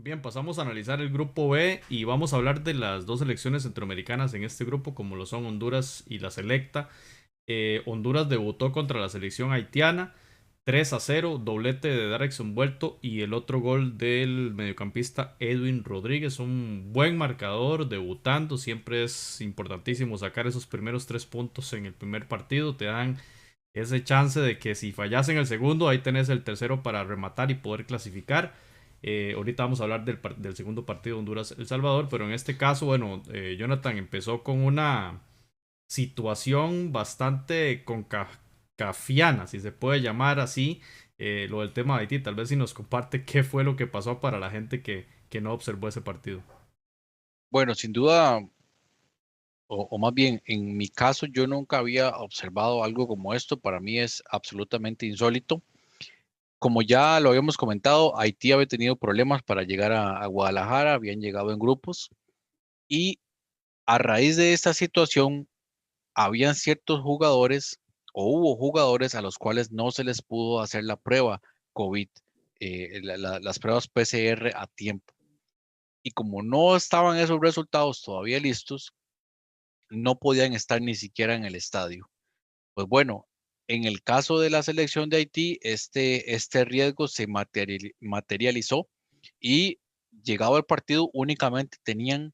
Bien, pasamos a analizar el grupo B y vamos a hablar de las dos selecciones centroamericanas en este grupo, como lo son Honduras y la Selecta. Honduras debutó contra la selección haitiana 3-0, doblete de Derrickson Vuelto y el otro gol del mediocampista Edwin Rodríguez. Un buen marcador, debutando. Siempre es importantísimo sacar esos primeros 3 puntos en el primer partido. Te dan ese chance de que si fallas en el segundo, ahí tenés el tercero para rematar y poder clasificar. Ahorita vamos a hablar del segundo partido Honduras-El Salvador, pero en este caso, bueno, Jonathan empezó con una situación bastante concafiana, si se puede llamar así, lo del tema de Haití. Tal vez si nos comparte qué fue lo que pasó para la gente que no observó ese partido. Bueno, sin duda, o más bien, en mi caso, yo nunca había observado algo como esto. Para mí es absolutamente insólito. Como ya lo habíamos comentado, Haití había tenido problemas para llegar a Guadalajara, habían llegado en grupos y a raíz de esta situación, habían ciertos jugadores o hubo jugadores a los cuales no se les pudo hacer la prueba COVID, las pruebas PCR a tiempo. Y como no estaban esos resultados todavía listos, no podían estar ni siquiera en el estadio. Pues bueno, en el caso de la selección de Haití, este riesgo se materializó y llegado al partido únicamente tenían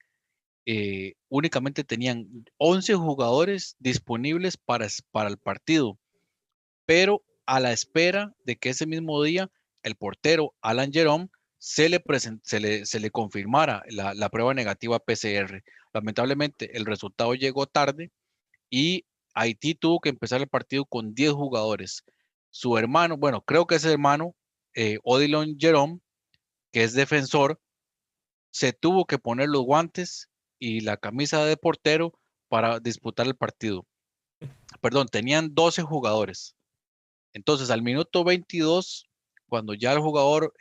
11 jugadores disponibles para el partido, pero a la espera de que ese mismo día el portero Alan Jerome se le confirmara la prueba negativa PCR. Lamentablemente el resultado llegó tarde y Haití tuvo que empezar el partido con 10 jugadores. Su hermano, bueno, creo que ese hermano, Odilon Jerome, que es defensor, se tuvo que poner los guantes y la camisa de portero para disputar el partido. Perdón, tenían 12 jugadores. Entonces, al minuto 22, cuando ya el jugador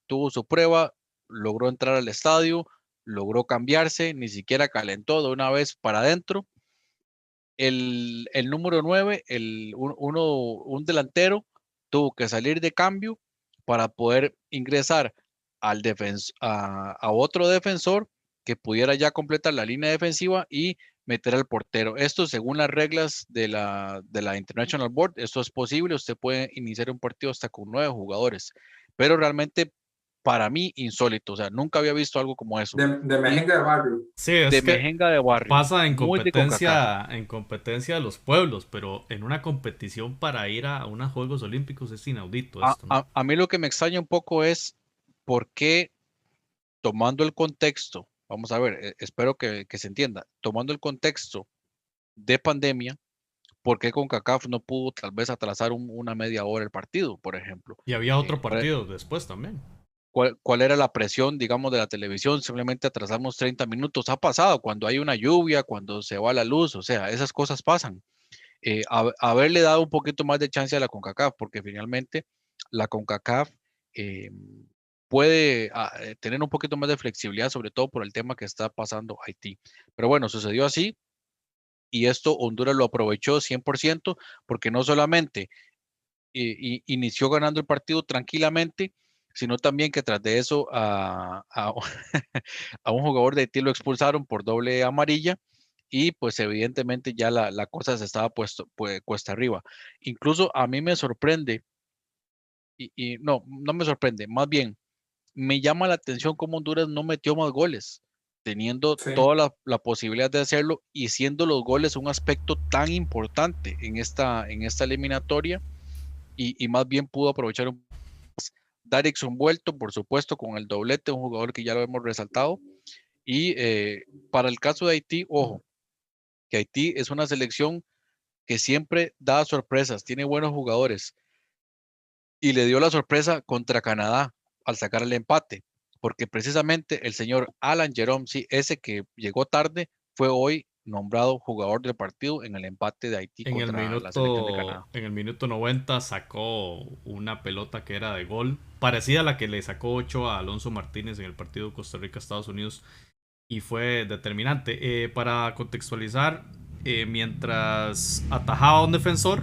tuvo su prueba, logró entrar al estadio, logró cambiarse, ni siquiera calentó de una vez para adentro. El número 9, un delantero, tuvo que salir de cambio para poder ingresar a otro defensor que pudiera ya completar la línea defensiva y meter al portero. Esto según las reglas de la International Board, esto es posible, usted puede iniciar un partido hasta con 9 jugadores, pero realmente para mí insólito, o sea, nunca había visto algo como eso. De Y mejenga de barrio. Sí, de es que mejenga de barrio, pasa muy de CONCACAF. en competencia de los pueblos, pero en una competición para ir a unos Juegos Olímpicos es inaudito A, esto, ¿no? a- a mí lo que me extraña un poco es por qué, tomando el contexto, vamos a ver, espero que se entienda, tomando el contexto de pandemia, ¿por qué CONCACAF no pudo tal vez atrasar una media hora el partido, por ejemplo? Y había Eh, otro ¿cuál, partido después también. cuál era la presión, digamos, de la televisión? Simplemente atrasamos 30 minutos. Ha pasado cuando hay una lluvia, cuando se va la luz, o sea, esas cosas pasan. Haberle dado un poquito más de chance a la CONCACAF, porque finalmente la CONCACAF eh, puede tener un poquito más de flexibilidad, sobre todo por el tema que está pasando Haití. Pero bueno, sucedió así y esto Honduras lo aprovechó 100% porque no solamente inició ganando el partido tranquilamente, sino también que tras de eso a un jugador de Haití lo expulsaron por doble amarilla y pues evidentemente ya la cosa se estaba puesto pues, cuesta arriba. Incluso a mí me sorprende, y no, no me sorprende, más bien me llama la atención cómo Honduras no metió más goles, teniendo Sí. toda la posibilidad de hacerlo y siendo los goles un aspecto tan importante en esta eliminatoria y más bien pudo aprovechar un Derrickson Vuelto, por supuesto, con el doblete, un jugador que ya lo hemos resaltado. Y para el caso de Haití, ojo, que Haití es una selección que siempre da sorpresas, tiene buenos jugadores y le dio la sorpresa contra Canadá al sacar el empate, porque precisamente el señor Alan Jerome, sí, ese que llegó tarde, fue hoy nombrado jugador del partido en el empate de Haití contra la selección de Canadá. En el minuto 90 sacó una pelota que era de gol, parecida a la que le sacó 8 a Alonso Martínez en el partido Costa Rica-Estados Unidos y fue determinante. Para contextualizar, mientras atajaba a un defensor,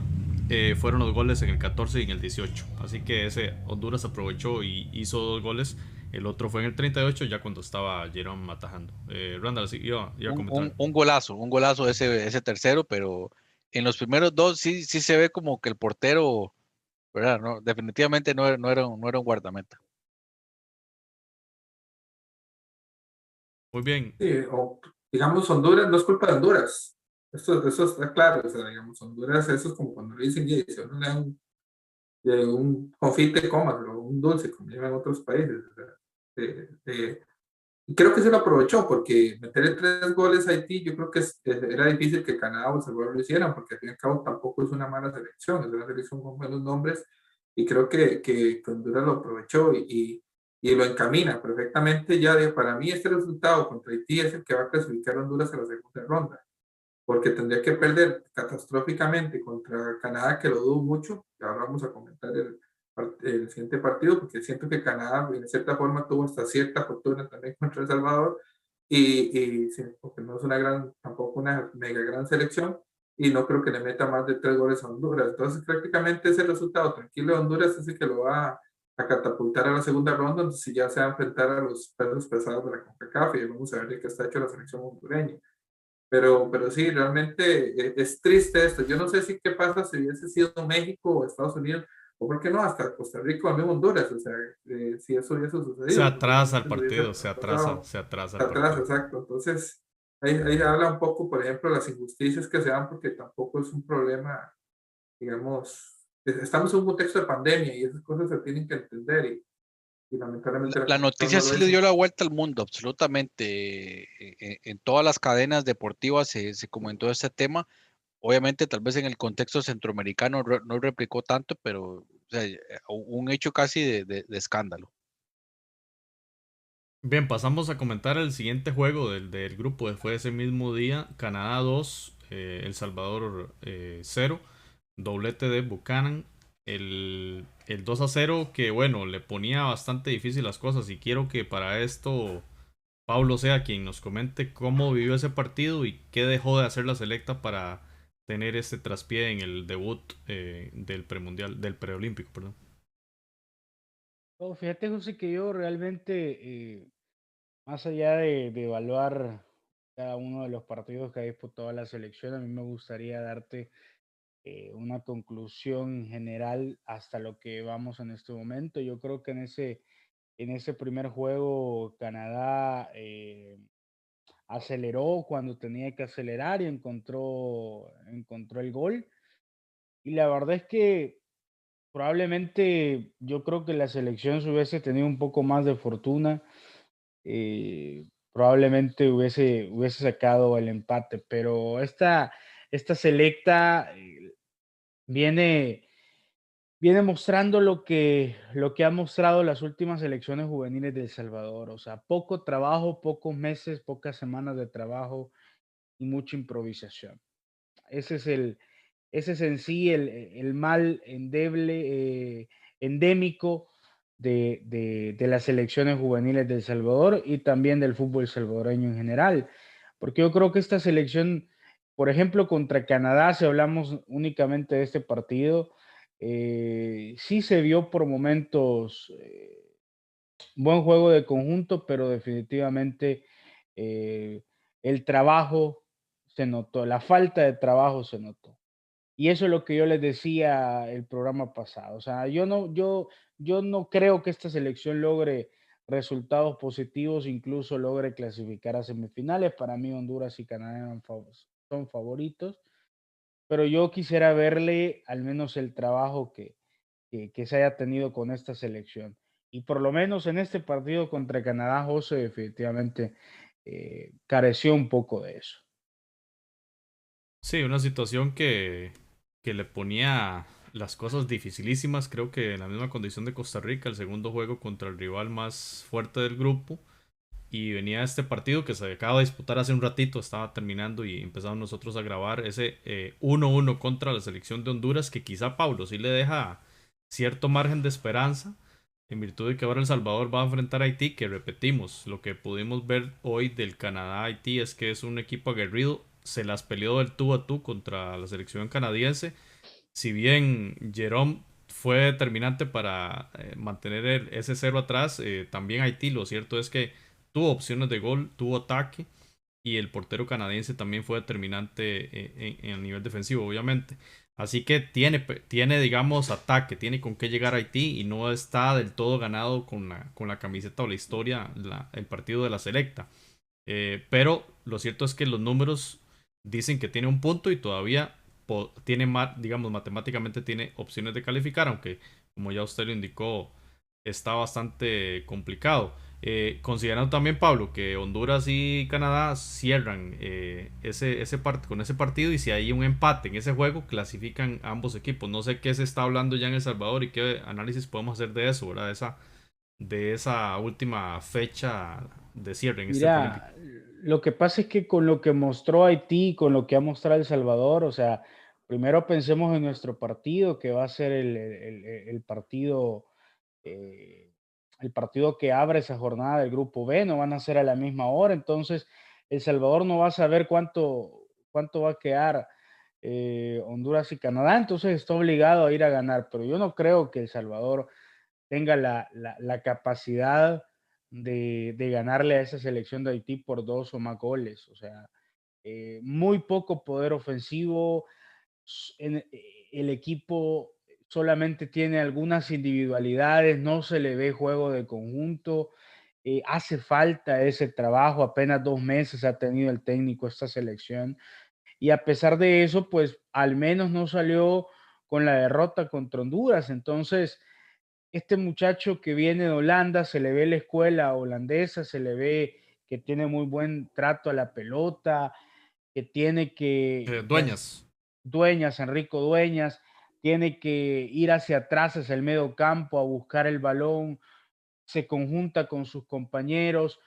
fueron los goles en el 14 y en el 18. Así que ese Honduras aprovechó y hizo 2 goles. El otro fue en el 38, ya cuando estaba Jerome atajando. Randall, sí, iba a comentar. Un golazo ese tercero, pero en los primeros dos sí se ve como que el portero, ¿verdad? No, definitivamente no era un guardameta. Muy bien. Sí, o digamos Honduras, no es culpa de Honduras. Eso está claro. O sea, digamos, Honduras, eso es como cuando le dicen, "Y si a uno le dan un confite, coma, pero un dulce, como llevan otros países". O sea, y creo que se lo aprovechó porque meterle 3 goles a Haití, yo creo que era difícil que Canadá o El Salvador lo hicieran, porque al fin y al cabo tampoco es una mala selección, es una selección con buenos nombres, y creo que Honduras lo aprovechó y lo encamina perfectamente. Ya para mí este resultado contra Haití es el que va a clasificar a Honduras a la segunda ronda, porque tendría que perder catastróficamente contra Canadá, que lo dudo mucho. Ahora vamos a comentar el siguiente partido, porque siento que Canadá, en cierta forma, tuvo hasta cierta fortuna también contra El Salvador, y sí, porque no es tampoco una mega gran selección, y no creo que le meta más de 3 goles a Honduras. Entonces, prácticamente ese resultado tranquilo de Honduras es el que lo va a catapultar a la segunda ronda, donde si ya se va a enfrentar a los pesos pesados de la CONCACAF, y vamos a ver de qué está hecho la selección hondureña. Pero sí, realmente es triste esto. Yo no sé si qué pasa si hubiese sido México o Estados Unidos, o por qué no, hasta Costa Rica o mismo Honduras. O sea, si eso hubiese Se sucedido, atrasa el posiblemente no hubiese partido, pasado se atrasa el atrás, partido. exacto. Entonces, ahí habla un poco, por ejemplo, las injusticias que se dan, porque tampoco es un problema, digamos, estamos en un contexto de pandemia y esas cosas se tienen que entender, y lamentablemente la La CONCACAF noticia no lo sí le dio hizo. la vuelta al mundo, absolutamente. En todas las cadenas deportivas se comentó este tema. Obviamente, tal vez en el contexto centroamericano no replicó tanto, pero o sea, un hecho casi de escándalo. Bien, pasamos a comentar el siguiente juego del grupo. Fue ese mismo día. Canadá 2, El Salvador 0. Doblete de Buchanan. El 2-0 que bueno, le ponía bastante difícil las cosas. Y quiero que para esto Pablo sea quien nos comente cómo vivió ese partido y qué dejó de hacer la selecta para tener este traspié en el debut del premundial, del preolímpico, perdón. No, fíjate, José, que yo realmente, más allá de evaluar cada uno de los partidos que ha disputado la selección, a mí me gustaría darte una conclusión general hasta lo que vamos en este momento. Yo creo que en ese primer juego Canadá aceleró cuando tenía que acelerar y encontró el gol. Y la verdad es que probablemente yo creo que la selección si hubiese tenido un poco más de fortuna, probablemente hubiese sacado el empate, pero esta selecta viene, viene mostrando lo que ha mostrado las últimas selecciones juveniles de El Salvador, o sea, poco trabajo, pocos meses, pocas semanas de trabajo y mucha improvisación. Ese es ese es en sí el mal endémico de las selecciones juveniles de El Salvador y también del fútbol salvadoreño en general. Porque yo creo que esta selección, por ejemplo, contra Canadá, si hablamos únicamente de este partido, sí se vio por momentos buen juego de conjunto, pero definitivamente eh, el trabajo se notó, la falta de trabajo se notó. Y eso es lo que yo les decía el programa pasado. O sea, yo no creo que esta selección logre resultados positivos, incluso logre clasificar a semifinales. Para mí Honduras y Canadá son favoritos, pero yo quisiera verle al menos el trabajo que se haya tenido con esta selección. Y por lo menos en este partido contra Canadá, José definitivamente careció un poco de eso. Sí, una situación que le ponía las cosas dificilísimas, creo que en la misma condición de Costa Rica, el segundo juego contra el rival más fuerte del grupo, y venía este partido que se acaba de disputar hace un ratito, estaba terminando y empezamos nosotros a grabar ese 1-1 contra la selección de Honduras, que quizá Pablo sí le deja cierto margen de esperanza, en virtud de que ahora El Salvador va a enfrentar a Haití, que repetimos, lo que pudimos ver hoy del Canadá-Haití es que es un equipo aguerrido, se las peleó del tú a tú contra la selección canadiense, si bien Jerome fue determinante para mantener ese 0 atrás. También Haití, lo cierto es que tuvo opciones de gol, tuvo ataque y el portero canadiense también fue determinante en el nivel defensivo, obviamente. Así que tiene, digamos, ataque, tiene con qué llegar a Haití y no está del todo ganado con la camiseta o la historia, el partido de la selecta. Pero lo cierto es que los números dicen que tiene un punto y todavía tiene más, digamos, matemáticamente tiene opciones de calificar, aunque como ya usted lo indicó, está bastante complicado. Considerando también, Pablo, que Honduras y Canadá cierran con ese partido y si hay un empate en ese juego, clasifican ambos equipos. No sé qué se está hablando ya en El Salvador y qué análisis podemos hacer de eso, ¿verdad? De esa última fecha de cierre en este Paralímpico. Mira, lo que pasa es que con lo que mostró Haití, con lo que ha mostrado El Salvador, o sea, primero pensemos en nuestro partido, que va a ser el partido, eh, el partido que abre esa jornada del Grupo B, no van a ser a la misma hora, entonces El Salvador no va a saber cuánto va a quedar Honduras y Canadá, entonces está obligado a ir a ganar, pero yo no creo que El Salvador tenga la capacidad de ganarle a esa selección de Haití por 2 o más goles. O sea, muy poco poder ofensivo. El equipo solamente tiene algunas individualidades, no se le ve juego de conjunto. Hace falta ese trabajo, apenas 2 meses ha tenido el técnico esta selección. Y a pesar de eso, pues al menos no salió con la derrota contra Honduras. Entonces, este muchacho que viene de Holanda, se le ve la escuela holandesa, se le ve que tiene muy buen trato a la pelota, que tiene Dueñas. Dueñas, Enrico Dueñas, tiene que ir hacia atrás, hacia el medio campo, a buscar el balón, se conjunta con sus compañeros,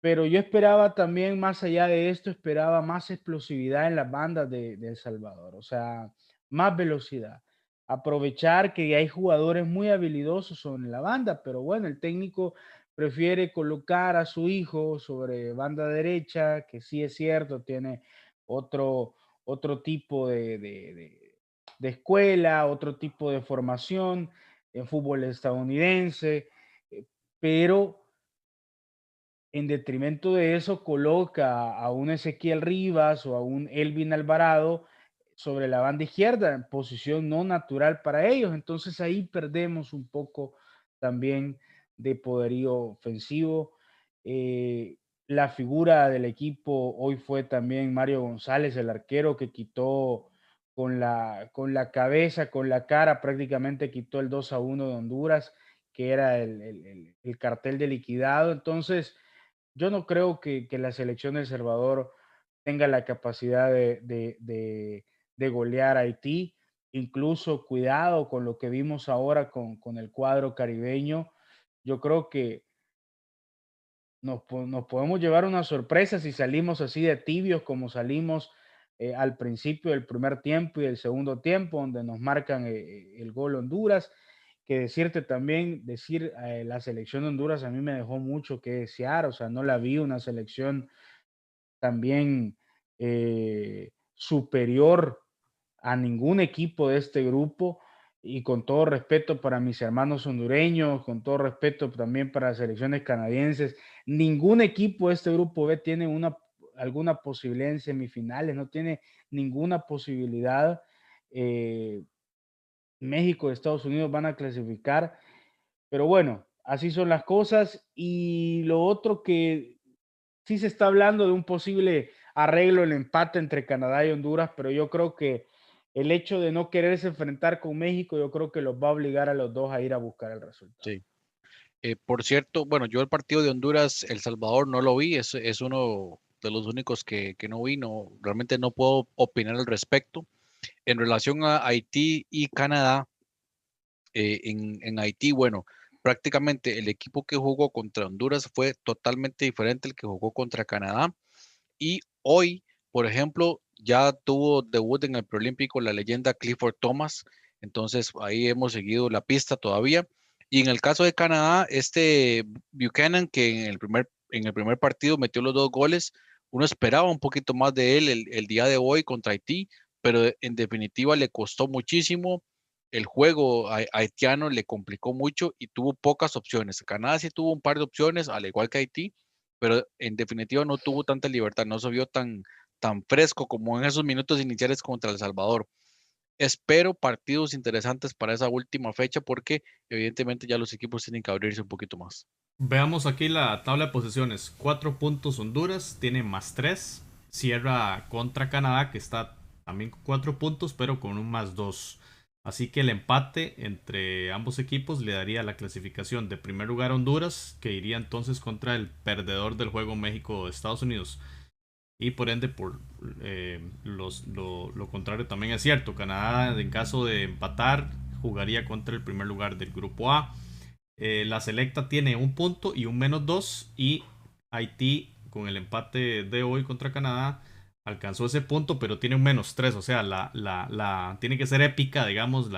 pero yo esperaba también, más allá de esto, esperaba más explosividad en las bandas de El Salvador, o sea, más velocidad. Aprovechar que hay jugadores muy habilidosos en la banda, pero bueno, el técnico prefiere colocar a su hijo sobre banda derecha, que sí es cierto, tiene otro, otro tipo de escuela, otro tipo de formación en fútbol estadounidense, pero en detrimento de eso coloca a un Ezequiel Rivas o a un Elvin Alvarado sobre la banda izquierda, en posición no natural para ellos. Entonces ahí perdemos un poco también de poderío ofensivo. La figura del equipo hoy fue también Mario González, el arquero que quitó con la cabeza, con la cara, prácticamente quitó el 2-1 de Honduras, que era el cartel de liquidado. Entonces, yo no creo que la selección de El Salvador tenga la capacidad de golear a Haití. Incluso cuidado con lo que vimos ahora con el cuadro caribeño. Yo creo que nos podemos llevar una sorpresa si salimos así de tibios como salimos al principio del primer tiempo y del segundo tiempo, donde nos marcan el gol Honduras. Que decirte también, la selección de Honduras a mí me dejó mucho que desear, o sea, no la vi una selección también superior a ningún equipo de este grupo. Y con todo respeto para mis hermanos hondureños, con todo respeto también para las selecciones canadienses, ningún equipo de este grupo B tiene alguna posibilidad en semifinales, no tiene ninguna posibilidad. México y Estados Unidos van a clasificar, pero bueno, así son las cosas. Y lo otro que sí se está hablando de un posible arreglo, el empate entre Canadá y Honduras, pero yo creo que el hecho de no quererse enfrentar con México, yo creo que los va a obligar a los dos a ir a buscar el resultado. Sí. Por cierto, bueno, yo el partido de Honduras, El Salvador no lo vi, es uno de los únicos que no vi, no, realmente no puedo opinar al respecto. En relación a Haití y Canadá, en Haití, bueno, prácticamente el equipo que jugó contra Honduras fue totalmente diferente al que jugó contra Canadá. Y hoy, por ejemplo, ya tuvo debut en el preolímpico la leyenda Clifford Thomas. Entonces ahí hemos seguido la pista todavía. Y en el caso de Canadá, este Buchanan, que en el primer partido metió los 2 goles, uno esperaba un poquito más de él el día de hoy contra Haití, pero en definitiva le costó muchísimo. el juego haitiano le complicó mucho y tuvo pocas opciones. Canadá sí tuvo un par de opciones, al igual que Haití, pero en definitiva no tuvo tanta libertad, no se vio tan fresco como en esos minutos iniciales contra El Salvador. Espero partidos interesantes para esa última fecha porque evidentemente ya los equipos tienen que abrirse un poquito más. Veamos aquí la tabla de posiciones. 4 puntos Honduras, tiene +3. Cierra contra Canadá, que está también con 4 puntos, pero con un +2. Así que el empate entre ambos equipos le daría la clasificación de primer lugar a Honduras, que iría entonces contra el perdedor del juego México-Estados Unidos. Y por ende, lo contrario también es cierto. Canadá, en caso de empatar, jugaría contra el primer lugar del grupo A. La selecta tiene un punto y un -2. Y Haití, con el empate de hoy contra Canadá, alcanzó ese punto, pero tiene un -3. O sea, tiene que ser épica, digamos,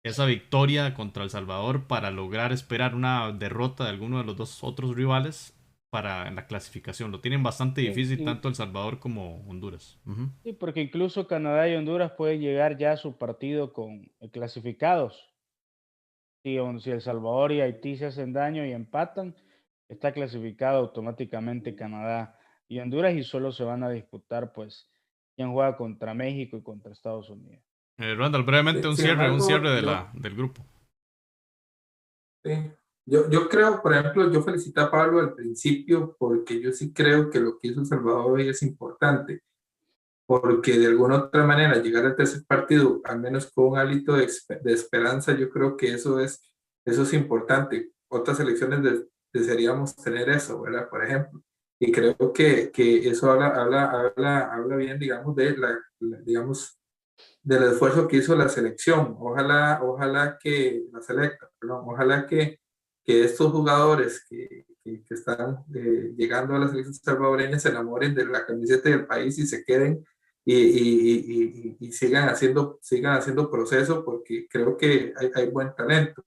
esa victoria contra El Salvador para lograr esperar una derrota de alguno de los dos otros rivales para la clasificación. Lo tienen bastante difícil tanto El Salvador como Honduras. Sí, porque incluso Canadá y Honduras pueden llegar ya a su partido con clasificados. Si El Salvador y Haití se hacen daño y empatan, está clasificado automáticamente Canadá y Honduras y solo se van a disputar pues quién juega contra México y contra Estados Unidos. Randall, brevemente un Sin cierre embargo, del grupo. sí. Yo creo, por ejemplo, yo felicité a Pablo al principio porque yo sí creo que lo que hizo El Salvador hoy es importante, porque de alguna otra manera llegar al tercer partido, al menos con un hálito de esperanza, yo creo que eso es importante. Otras selecciones desearíamos tener eso, ¿verdad? Por ejemplo. Y creo que eso habla bien, digamos, digamos, del esfuerzo que hizo la selección. Ojalá que la selecta, perdón, ojalá que estos jugadores que están llegando a la selección salvadoreña se enamoren de la camiseta del país y se queden y sigan haciendo proceso porque creo que hay buen talento.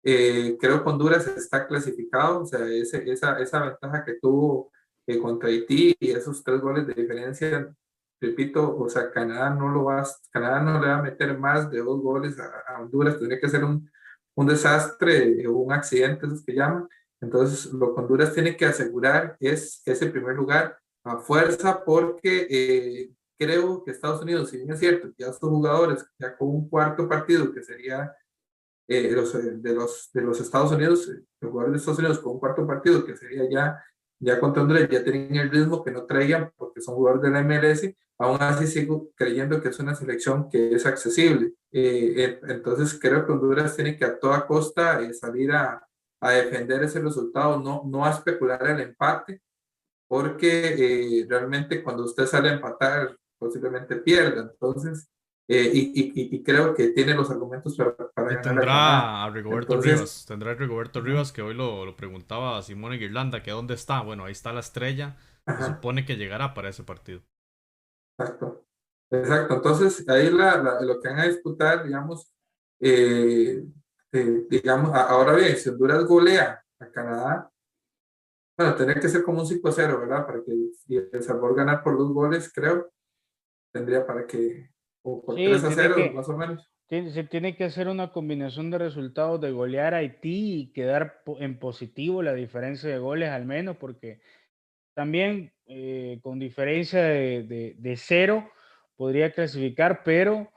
Creo que Honduras está clasificado, o sea, esa ventaja que tuvo contra Haití y esos 3 goles de diferencia, repito, o sea, Canadá no le va a meter más de 2 goles a Honduras, tendría que ser un desastre, un accidente, esos que llaman. Entonces, lo que Honduras tiene que asegurar es ese primer lugar a fuerza porque creo que Estados Unidos, si bien es cierto, ya estos jugadores, ya con un cuarto partido que sería de los Estados Unidos, los jugadores de Estados Unidos con un cuarto partido que sería ya contra Honduras, ya tienen el ritmo que no traían porque son jugadores de la MLS, aún así sigo creyendo que es una selección que es accesible. Entonces creo que Honduras tiene que a toda costa salir a defender ese resultado, no a especular el empate, porque realmente cuando usted sale a empatar posiblemente pierda. Entonces, y creo que tiene los argumentos para Y ganar a Canadá. tendrá a Rigoberto Entonces, Rivas. Tendrá a Rigoberto Rivas, que hoy lo preguntaba a Simone Guirlanda, que dónde está. Bueno, ahí está la estrella. Se ajá, supone que llegará para ese partido. exacto. Exacto. Entonces, ahí lo que van a disputar, digamos, digamos, ahora bien, si Honduras golea a Canadá, bueno, tendría que ser como un 5-0, ¿verdad? Para que y El Salvador ganar por 2 goles, creo, tendría para que, o por Sí, 3-0, más o menos. se tiene que hacer una combinación de resultados de golear a Haití y quedar en positivo la diferencia de goles al menos, porque también con diferencia de 0 podría clasificar, pero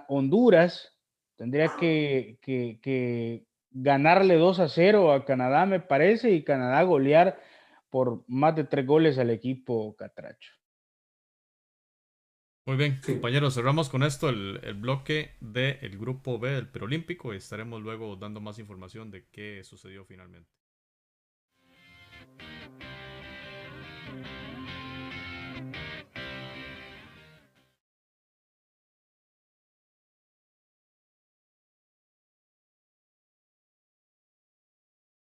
Honduras tendría que ganarle 2-0 a Canadá, me parece, y Canadá golear por más de 3 goles al equipo catracho. Muy bien, Sí. compañeros, cerramos con esto el bloque del grupo B del Preolímpico y estaremos luego dando más información de qué sucedió finalmente.